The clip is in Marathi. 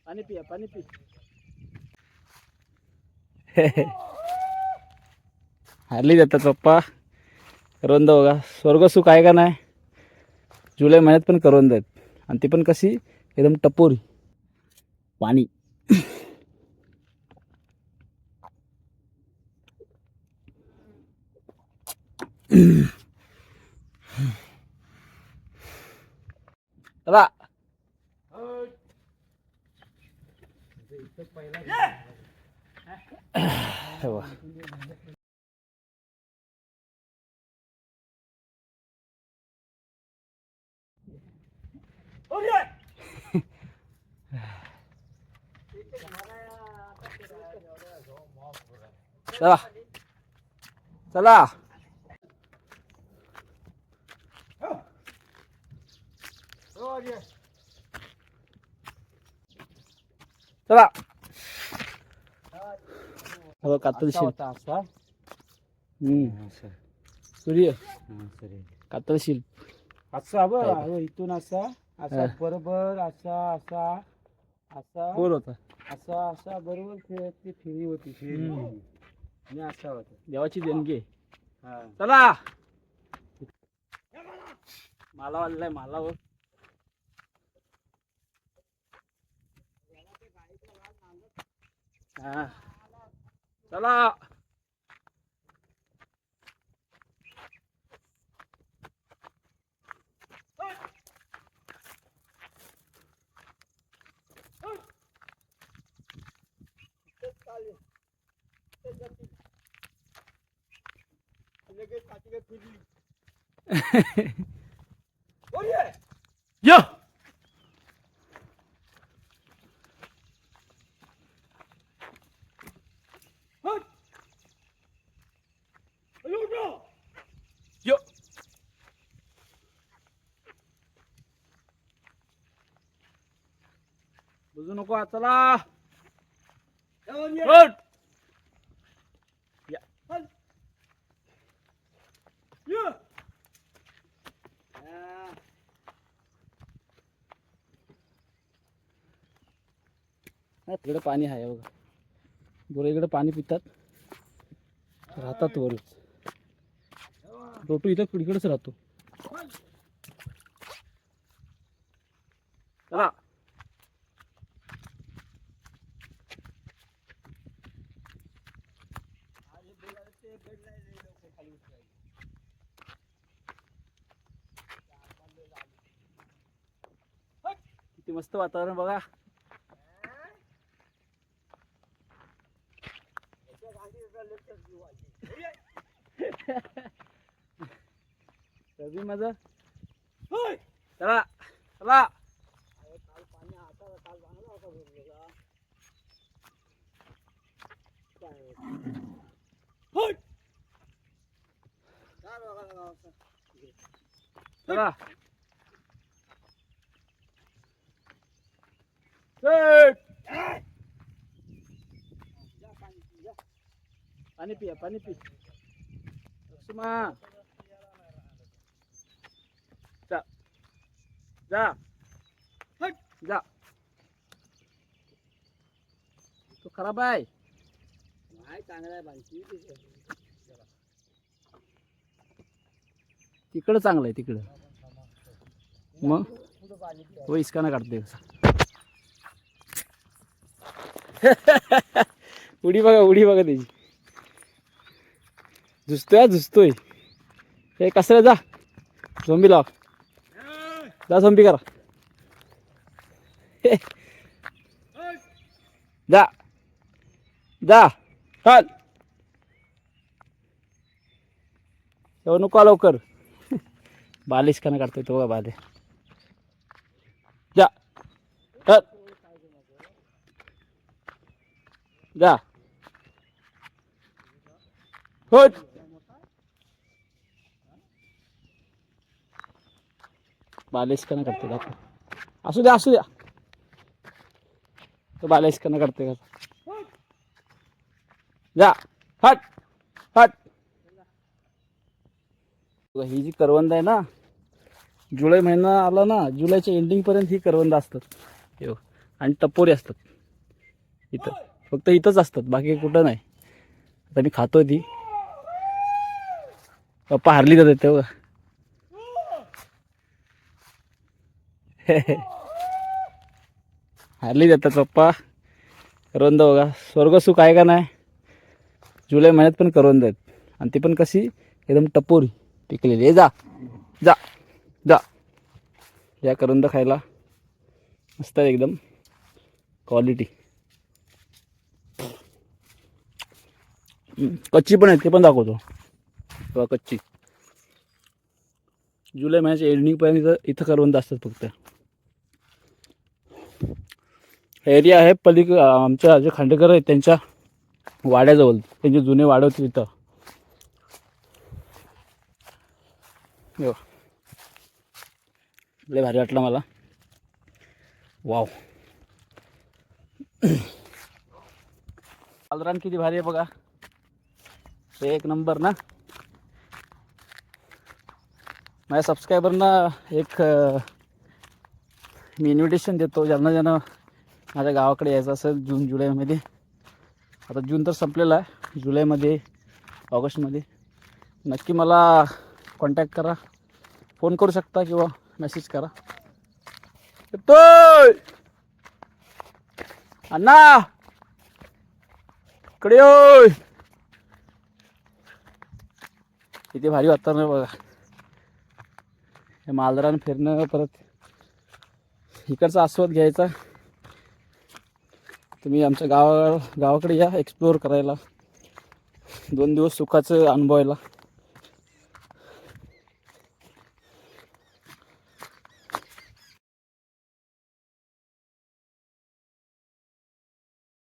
पाणी पिया पाणी पी. हरली जातात पप्पा. करवंद बघा, स्वर्ग सुख आहे का नाही. जुलै महिन्यात पण करवंद आहेत आणि ती पण कशी एकदम टपोरी. पाणी चला. चला चला. चला. हो कातलशील. सूर्य कातलशील असा बरं इथून असा असा बरोबर असा असा असा कोण होता. असा असा बरोबर ती फेरी होती फेरी आणि असा होता. देवाची देणगी. हा चला. माला वाढलाय मालावर. हा चला. यो यो. बुजू नको. चला. तिकडे पाणी आहे बघा. गोरे इकडे पाणी पितात राहतात वर. रोटू इथं इकडेच राहतो. चला. किती मस्त वातावरण बघा. रवी माझं. चला चला. चला. पाणी पिया पाणी पी. लक्ष्मा जा जा जा. तो खराब आहे. नाही चांगला आहे बांधची. तिकडं चांगलं आहे तिकडं. मग तो इसकाना काढते. उडी बघा त्याची. झुसतोय. हे कसं जा. झोंबी लाव. जा झोंबी करा. जा जा. चल येऊ नको लवकर. बालिश काना काढतोय तो बघा बाले. जा चल जा. हो बालिश काना काढतोय दाखव. असू द्या तो बालिश काना काढतोय का. जा हट हट. ही जी करवंद आहे ना जुलै महिना आला ना, जुलैच्या एंडिंगपर्यंत ही करवंद असतात हे आणि टपोरी असतात इथं. फक्त इथंच असतात, बाकी कुठं नाही. आता मी खातोय ती. पप्पा हारली जातात तेव्हा. हारली जातात पप्पा. करवंद बघा, स्वर्गसुख आहे का नाही. जुलै महिन्यात पण करवंद आहेत आणि ती पण कशी एकदम टपोरी पिकलेली. जा जा जा, या करवंद खायला मस्त आहे एकदम क्वालिटी. कच्ची पण आहेत, ते पण दाखवतो बघा. कच्ची जुलै महिन्याच्या एंडिंगपर्यंत इथं करवंद असतात फक्त. एरिया आहे आमच्या जे खांडेकर आहेत त्यांच्या वाड्याजवळ, त्यांचे जुने वाडे होते तिथं. लय भारी वाटलं मला. वाव, मालरान किती भारी आहे बघा. एक नंबर ना. माझ्या सबस्क्रायबरना एक मी इन्व्हिटेशन देतो, ज्यांना ज्यांना माझ्या गावाकडे यायचं असेल जून जुलैमध्ये. आता जून तर संपलेला आहे, जुलैमध्ये ऑगस्टमध्ये नक्की मला कॉन्टॅक्ट करा. फोन करू शकता किंवा मेसेज करा. येतोय अण्णा, इकडे येऊ. किती भारी वातावरण आहे बघा. हे मालरान फिरणं, परत इकडचा आस्वाद घ्यायचा. तुम्ही आमच्या गावाकडे या एक्सप्लोअर करायला, 2 दिवस सुखाचं अनुभवायला.